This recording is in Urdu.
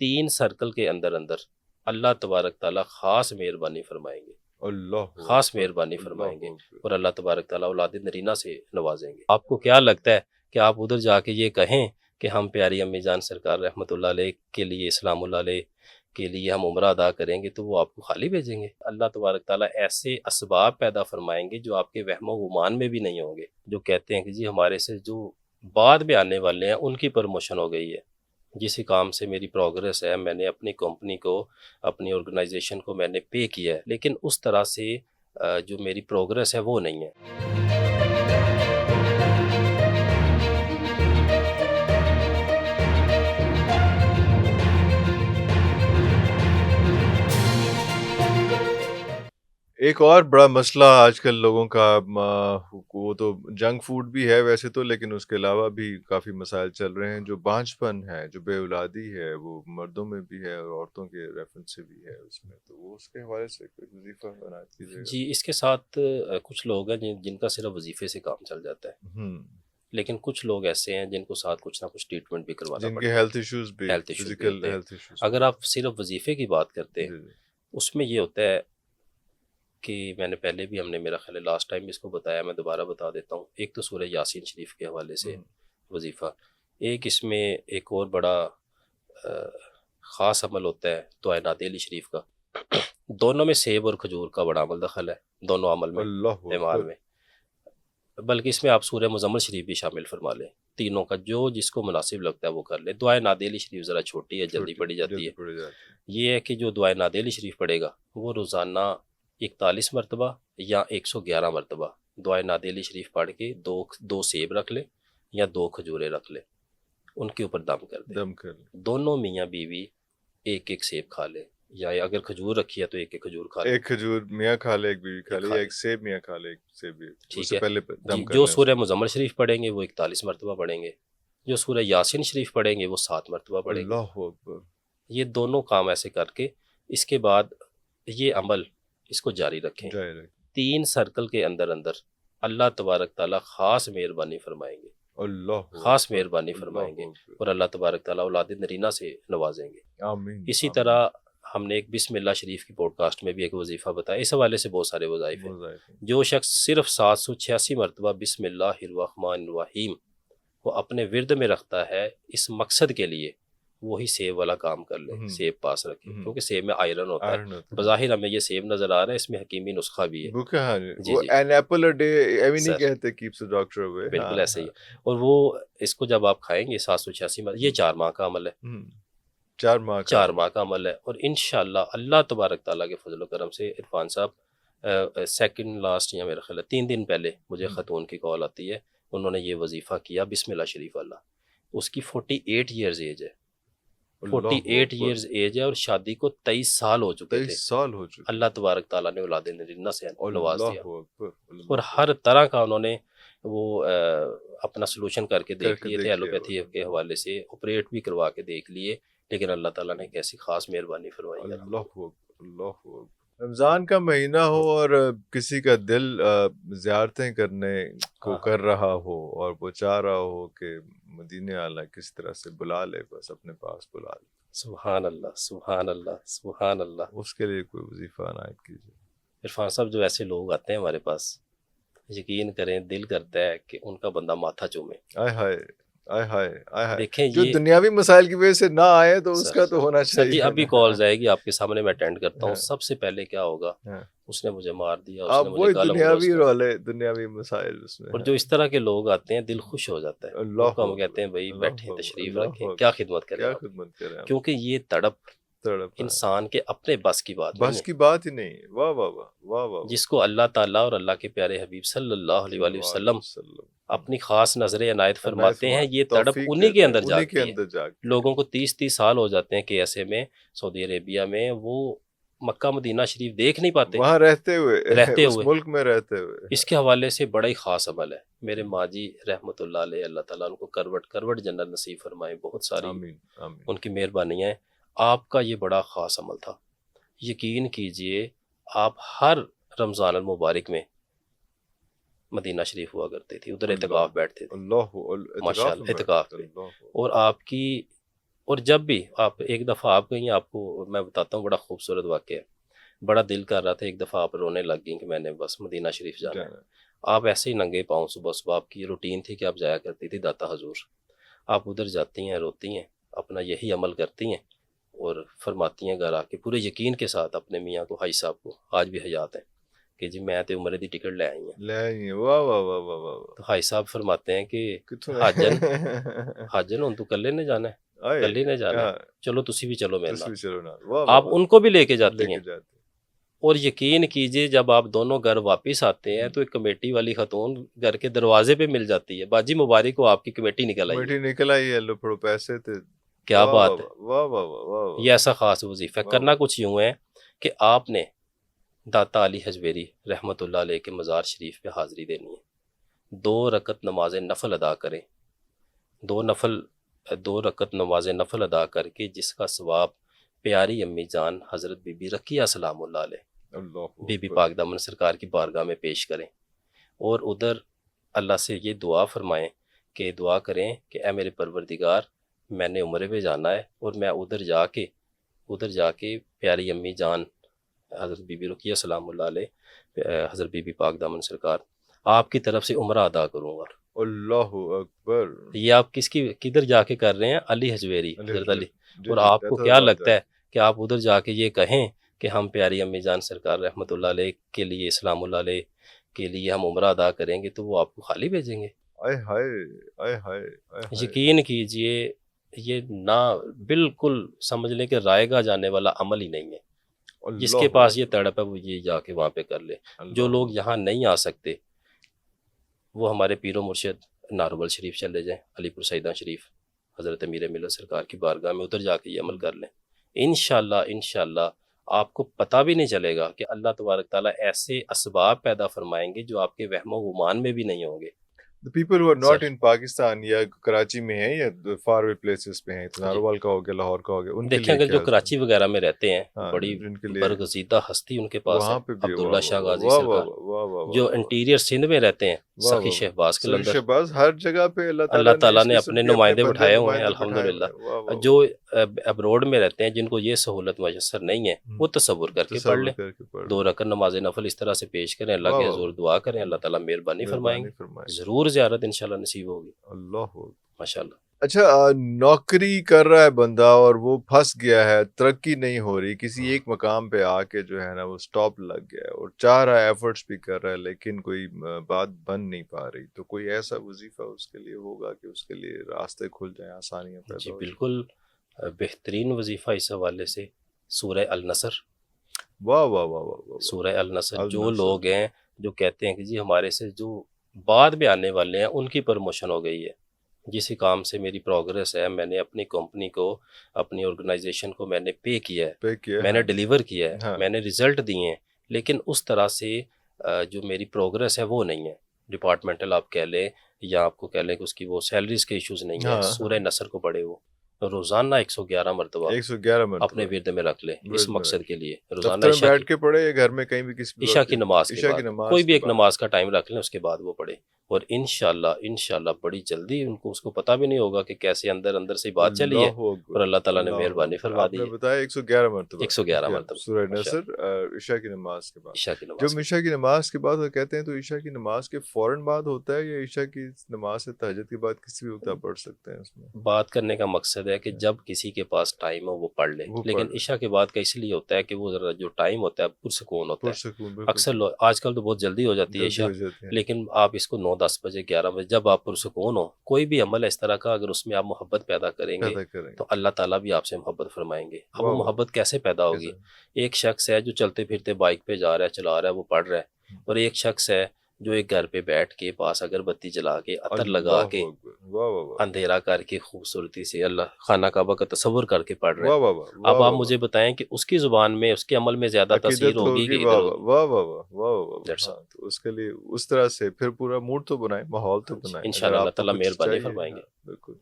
3 سرکل کے اندر اللہ تبارک تعالیٰ خاص مہربانی فرمائیں گے، خاص مہربانی فرمائیں گے، اور اللہ تبارک تعالیٰ اولاد نرینہ سے نوازیں گے۔ آپ کو کیا لگتا ہے کہ آپ ادھر جا کے یہ کہیں کہ ہم پیاری امی جان سرکار رحمۃ اللہ علیہ کے لیے، اسلام اللہ علیہ کے لیے ہم عمرہ ادا کریں گے، تو وہ آپ کو خالی بھیجیں گے؟ اللہ تبارک تعالیٰ ایسے اسباب پیدا فرمائیں گے جو آپ کے وہم و گمان میں بھی نہیں ہوں گے، جو کہتے ہیں کہ جی ہمارے سے جو بعد میں آنے والے ہیں ان کی پروموشن ہو گئی ہے، جس کام سے میری پروگرس ہے، میں نے اپنی کمپنی کو، اپنی آرگنائزیشن کو میں نے پے کیا ہے، لیکن اس طرح سے جو میری پروگرس ہے وہ نہیں ہے۔ ایک اور بڑا مسئلہ آج کل لوگوں کا وہ تو جنک فوڈ بھی ہے ویسے تو، لیکن اس کے علاوہ بھی کافی مسائل چل رہے ہیں۔ جو بانجھ پن ہے، جو بے اولادی ہے، وہ مردوں میں بھی ہے اور عورتوں کے ریفرنس سے بھی ہے اس میں، تو وہ اس کے حوالے سے کوئی وظیفہ بنا دیجیے گا؟ جی، اس کے ساتھ کچھ لوگ ہیں جن کا صرف وظیفے سے کام چل جاتا ہے، لیکن کچھ لوگ ایسے ہیں جن کو ساتھ کچھ نہ کچھ ٹریٹمنٹ بھی کروانا جن پڑتا کے ہے، ہیلتھ ایشوز بھی، ہیلتھ ایشوز بھی فزیکل ہوتے ہیں۔ Health issues. اگر آپ صرف وظیفے کی بات کرتے ہیں، اس میں یہ ہوتا ہے کہ میں نے پہلے بھی، ہم نے میرا خیال ہے لاسٹ ٹائم اس کو بتایا، میں دوبارہ بتا دیتا ہوں۔ ایک تو سورہ یاسین شریف کے حوالے سے وظیفہ، ایک اس میں ایک اور بڑا خاص عمل ہوتا ہے دعائے نادی علی شریف کا۔ دونوں میں سیب اور کھجور کا بڑا عمل دخل ہے، دونوں عمل میں، اعمال میں، بلکہ اس میں آپ سورہ مزمل شریف بھی شامل فرما لیں۔ تینوں کا جو جس کو مناسب لگتا ہے وہ کر لے۔ دعائے نادی علی شریف ذرا چھوٹی ہے، جلدی پڑھی جاتی ہے۔ یہ ہے کہ جو دعائے نادی علی شریف پڑھے گا وہ روزانہ 41 مرتبہ یا 111 مرتبہ دعائے نادی علی شریف پڑھ کے دو سیب رکھ لے یا 2 کھجوریں رکھ لے، ان کے اوپر دم کر دے۔ دونوں میاں بیوی ایک ایک سیب کھا لے، یا اگر کھجور رکھی ہے تو ایک ایک کھجور کھا لے، ایک کھجور میاں کھا لے، ایک بیوی کھا لے، یا ایک سیب میاں کھا لے، ایک سیب بیوی۔ ٹھیک ہے۔ جو سورہ مزمل شریف پڑھیں گے وہ 41 مرتبہ پڑھیں گے، جو سورہ یاسین شریف پڑھیں گے وہ 7 مرتبہ پڑھیں گے۔ اللہ اکبر۔ یہ دونوں کام ایسے کر کے اس کے بعد یہ عمل اس کو جاری رکھیں۔ 3 سرکل کے اندر اللہ تبارک تعالیٰ خاص مہربانی فرمائیں گے، خاص مہربانی فرمائیں گے، اور اللہ تبارک تعالیٰ اولاد نرینہ سے نوازیں گے۔ آمین۔ اسی طرح ہم نے ایک بسم اللہ شریف کی پوڈ کاسٹ میں بھی ایک وظیفہ بتایا، اس حوالے سے بہت سارے وظائف ہیں۔ جو شخص صرف 786 مرتبہ بسم اللہ الرحمن الرحیم وہ اپنے ورد میں رکھتا ہے اس مقصد کے لیے، وہی سیب والا کام کر لے، سیب پاس رکھے، کیونکہ سیب میں آئرن ہوتا ہے۔ بظاہر ہمیں یہ سیب نظر آ رہا ہے، اس میں حکیمی نسخہ بھی ہے۔ وہ این ایپل اے ڈے ایوی نہیں کہتے کیپس اے ڈاکٹر اوے۔ بالکل ایسے ہی، اور وہ اس کو جب آپ کھائیں گے 786 مرتبہ، یہ 4 ماہ کا عمل ہے، 4 ماہ کا عمل ہے، اور انشاءاللہ اللہ تبارک تعالیٰ کے فضل و کرم سے عرفان صاحب سیکنڈ لاسٹ یا میرا خیال ہے 3 دن پہلے مجھے خاتون کی کال آتی ہے، انہوں نے یہ وظیفہ کیا بسم اللہ شریف والا، اس کی 48 ایئرز ایج ہے، 48 ایئرز ایج ہے، اور شادی کو 23 سال ہو چکے تھے۔ اللہ تبارک تعالیٰ نے اولاد نرینہ سے نواز دیا، اور ہر طرح کا انہوں نے وہ اپنا سلوشن کر کے دیکھ لیے تھے، ایلوپیتھی کے حوالے سے آپریٹ بھی کروا کے دیکھ لیے، لیکن اللہ تعالیٰ نے کیسی خاص مہربانی فرمائی۔ اللہ رمضان کا مہینہ ہو اور کسی کا دل زیارتیں کرنے کو کر رہا ہو اور وہ چاہ رہا ہو کہ مدینے اعلیٰ کس طرح سے بلا لے، بس اپنے پاس بلا لے، سبحان اللہ، سبحان اللہ، سبحان اللہ، اس کے لیے کوئی وظیفہ عنایت کیجیے۔ عرفان صاحب، جو ایسے لوگ آتے ہیں ہمارے پاس، یقین کریں دل کرتا ہے کہ ان کا بندہ ماتھا چومے۔ آئے ہائے، آئے ہائے، آئے ہائے، دیکھیں جو دنیاوی مسائل کی وجہ سے نہ آئے تو اس کا تو ہونا چاہیے۔ جی ابھی کالز آئے گی آپ کے سامنے، میں اٹینڈ کرتا ہوں۔ سب سے پہلے کیا ہوگا، اس نے مجھے مار دیا، اس نے مجھے گالا دنیاوی والے دنیاوی مسائل اس میں، اور جو اس طرح کے لوگ آتے ہیں دل خوش ہو جاتا ہے، ہم کہتے ہیں بھائی بیٹھیں، تشریف رکھیں، کیا خدمت کریں، کیونکہ یہ تڑپ انسان کے اپنے بس کی بات ہی نہیں۔ واہ واہ واہ واہ واہ، جس کو اللہ تعالیٰ اور اللہ کے پیارے حبیب صلی اللہ علیہ وآلہ وسلم اپنی خاص نظر عنایت فرماتے ہیں، یہ تڑپ انہی کے اندر جاتی ہے۔ لوگوں کو 30 سال ہو جاتے ہیں کہ ایسے میں سعودی عربیہ میں وہ مکہ مدینہ شریف دیکھ نہیں پاتے، وہاں رہتے ہوئے ملک میں رہتے ہوئے۔ اس کے حوالے سے بڑا ہی خاص عمل ہے۔ میرے ماں جی رحمۃ اللہ علیہ، اللہ تعالیٰ ان کو کروٹ جنت نصیب فرمائے، بہت ساری ان کی مہربانیاں ہیں۔ آپ کا یہ بڑا خاص عمل تھا، یقین کیجئے آپ ہر رمضان المبارک میں مدینہ شریف ہوا کرتے تھے، ادھر اعتکاف بیٹھتے تھے، ماشاءاللہ اعتکاف پہ، اور آپ کی اور جب بھی آپ ایک دفعہ آپ گئی ہیں، آپ کو میں بتاتا ہوں بڑا خوبصورت واقعہ ہے، بڑا دل کر رہا تھا، ایک دفعہ آپ رونے لگ گئیں کہ میں نے بس مدینہ شریف جانا ہے. آپ ایسے ہی ننگے پاؤں صبح صبح، آپ کی روٹین تھی کہ آپ جایا کرتی تھی داتا حضور، آپ ادھر جاتی ہیں، روتی ہیں، اپنا یہی عمل کرتی ہیں اور فرماتی ہیں گھر آ کے پورے یقین کے ساتھ اپنے میاں کو، حاج صاحب کو آج بھی حیات ہیں، کہ جی میں تے عمرے دی ٹکٹ لے آئی ہیں. لے آئی ہیں، واہ واہ واہ واہ واہ تو حاج صاحب فرماتے ہیں کہ کتوں حاجن ہن تو کلے نے جانا ہے، آئے کلے نے جانا ہے، ہاں چلو تسی بھی چلو میرے تس نال. بھی چلو نا، واہ واہ آپ واہ ان کو بھی لے کے جاتی لے ہیں. کے جاتے اور یقین کیجئے جب آپ دونوں گھر واپس آتے ہیں تو ایک کمیٹی والی خاتون گھر کے دروازے پہ مل جاتی ہے، باجی مبارک ہو، آپ کی کمیٹی نکل آئی ہے. کمیٹی نکل آئی ہے، لو پڑو پیسے تھے، کیا واہ واہ بات ہے. واہ واہ واہ واہ واہ یہ ایسا خاص وظیفہ ہے. واہ کرنا کچھ یوں ہے کہ آپ نے داتا علی حجویری رحمۃ اللہ علیہ کے مزار شریف پہ حاضری دینی ہے، 2 رکعت نماز نفل ادا کریں، 2 رکعت نماز نفل ادا کر کے جس کا ثواب پیاری امی جان حضرت بی بی رقیہ سلام اللہ علیہ، اللہ بی بی اکبر، پاک دامن سرکار کی بارگاہ میں پیش کریں، اور ادھر اللہ سے یہ دعا فرمائیں کہ دعا کریں کہ اے میرے پروردگار، میں نے عمرے پہ جانا ہے اور میں ادھر جا کے پیاری امی جان حضرت بی بی رقیہ سلام اللہ علیہ، حضرت بی بی پاک دامن سرکار آپ کی طرف سے عمرہ ادا کروں گا. اللہ اکبر. یہ آپ کدھر جا کے کر رہے ہیں؟ علی حجویری، حضرت علی. جی اور جی آپ کو بیت کیا الباب جا لگتا ہے کہ آپ ادھر جا کے یہ کہیں کہ ہم پیاری امی جان سرکار رحمۃ اللہ علیہ کے لیے، اسلام اللہ علیہ کے لیے ہم عمرہ ادا کریں گے تو وہ آپ کو خالی بھیجیں گے؟ آئے ہائے آئے ہائے آئے ہائے. یقین کیجئے یہ نہ بالکل سمجھ لیں کہ رائے گا جانے والا عمل ہی نہیں ہے. جس کے اللہ پاس یہ اکبر، تڑپ ہے وہ یہ جا کے وہاں پہ کر لے. جو اللہ لوگ اکبر. یہاں نہیں آ سکتے وہ ہمارے پیر و مرشد نارول شریف چلے جائیں، علی پور سیدہ شریف حضرت امیر ملت سرکار کی بارگاہ میں ادھر جا کے یہ عمل کر لیں. انشاءاللہ آپ کو پتہ بھی نہیں چلے گا کہ اللہ تبارک تعالیٰ ایسے اسباب پیدا فرمائیں گے جو آپ کے وہم و گمان میں بھی نہیں ہوں گے. The people who are not sir in Pakistan یا کراچی میں ہیں یا فار اوے پلیسز پہ ہیں، جی ناروال کا ہو گیا، لاہور کا ہو گیا، ان کے دیکھیں لیے اگر جو کیا؟ کراچی وغیرہ میں رہتے ہیں ہاں بڑی جن کے لیے برگزیدہ ہستی ان کے پاس ہے، وہاں پہ بھی واہ عبداللہ شاہ واہ غازی واہ واہ سرکار. واہ واہ واہ جو واہ انٹیریئر سندھ میں رہتے ہیں واہ سخی واہ شہباز کے سر لندر، شہباز، ہر جگہ پہ اللہ اللہ تعالیٰ نے تعالیٰ اس نے قسم اپنے کے اپنے نمائندے بندے بٹھائے ہوئے ہیں نمائندے بٹھائے الحمدللہ. ہوئے ہیں. واہ واہ جو ابروڈ میں رہتے ہیں جن کو یہ سہولت میسر نہیں ہے وہ تصور کر کے پڑھ تصور لیں، کر کے پڑھ 2 لیں. رکعت نماز نفل اس طرح سے پیش کریں، اللہ واہ کے واہ حضور واہ، دعا کریں، اللہ تعالیٰ مہربانی فرمائیں مہربانی گے، فرمائے. ضرور زیارت انشاءاللہ نصیب ہوگی اللہ. ماشاءاللہ. اچھا، نوکری کر رہا ہے بندہ اور وہ پھنس گیا ہے، ترقی نہیں ہو رہی، کسی ایک مقام پہ آ کے جو ہے نا وہ سٹاپ لگ گیا ہے اور چاہ رہا ہے، ایفرٹس بھی کر رہا ہے لیکن کوئی بات بن نہیں پا رہی، تو کوئی ایسا وظیفہ اس کے لیے ہوگا کہ اس کے لیے راستے کھل جائیں، آسانیاں پیدا جی ہو جائیں؟ بالکل، بہترین وظیفہ اس حوالے سے سورہ النصر. واہ واہ واہ واہ واہ سورہ النصر. جو النصر. لوگ ہیں جو کہتے ہیں کہ جی ہمارے سے جو بعد میں آنے والے ہیں ان کی پروموشن ہو گئی ہے، جس کام سے میری پروگرس ہے، میں نے اپنی کمپنی کو، اپنی آرگنائزیشن کو میں نے پے کیا ہے، پے کیا میں نے ہے. ڈیلیور کیا ہے، ہاں میں نے رزلٹ دیے ہیں، لیکن اس طرح سے جو میری پروگرس ہے وہ نہیں ہے. ڈپارٹمنٹل آپ کہہ لیں یا آپ کو کہہ لیں کہ اس کی وہ سیلریز کے ایشوز نہیں ہیں. ہاں سورہ نصر کو پڑھے وہ روزانہ 111 مرتبہ 111 مرتبہ اپنے ورد میں رکھ لیں اس مقصد کے لیے. روزانہ دفتر میں عشاء کی بیٹھ کے پڑھے یا گھر میں کہیں بھی کسی عشاء کی نماز کے عشاء بعد کی نماز کوئی بھی کے ایک بعد. نماز کا ٹائم رکھ لیں، اس کے بعد وہ پڑھے، اور انشاءاللہ بڑی جلدی ان کو اس کو پتہ بھی نہیں ہوگا کہ کیسے اندر سے بات چلی ہے، اللہ اکبر، اور اللہ تعالیٰ نے اللہ مہربانی اکبر. فرما آپ دی نے ہے. بتایا 111 مرتبہ 111 مرتبہ سورہ ماشاء نصر عشاء کی نماز کے بعد. عشاء کی نماز جب کے عشاء کی نماز کے بعد وہ کہتے ہیں تو عشاء کی نماز کے فوراً بعد ہوتا ہے یا عشاء کی نماز سے تہجد کے بعد کسی بھی وقت آپ پڑھ سکتے ہیں؟ اس میں بات کرنے کا مقصد ہے کہ جب کسی کے پاس ٹائم ہو وہ پڑھ لے، وہ لیکن پڑھ لیں. عشاء کے بعد کا اس لیے ہوتا ہے کہ وہ ذرا جو ٹائم ہوتا ہے پرسکون ہوتا ہے. پرسکون، بالکل اکثر لوگ آج کل تو بہت جلدی ہو جاتی ہے جلدی عشاء، ہو جاتے ہیں. لیکن آپ اس کو 9-10 بجے 11 بجے جب آپ پرسکون ہو، کوئی بھی عمل اس طرح کا اگر اس میں آپ محبت پیدا کریں گے پیدا کریں گے. تو اللہ تعالیٰ بھی آپ سے محبت فرمائیں گے. اب واہ وہ واہ. محبت کیسے پیدا ہوگی؟ کیسے؟ ایک شخص ہے جو چلتے پھرتے بائک پہ جا رہا ہے، چلا رہا ہے، وہ پڑھ رہا ہے، اور ایک شخص ہے جو ایک گھر پہ بیٹھ کے پاس اگر بتی جلا کے عطر لگا اللہ کے اکبر. واہ واہ واہ اندھیرا کر کے خوبصورتی سے اللہ خانہ کعبہ کا تصور کر کے پڑھ رہا ہے. واہ واہ واہ. اب واہ آپ واہ مجھے بتائیں کہ اس کی زبان میں، اس کے عمل میں زیادہ تاثیر عقیدت ہوگی ہوگی. کہ واہ ادھر واہ ہوگی. واہ واہ واہ واہ واہ. That's ہاں، تو اس کے لیے اس طرح سے پھر پورا موڈ تو بنائیں، ماحول تو بنائیں. انشاءاللہ اگر اللہ آپ کو تعالیٰ کچھ مہربانی چاہیے، فرمائیں گے. ہاں، بالکل.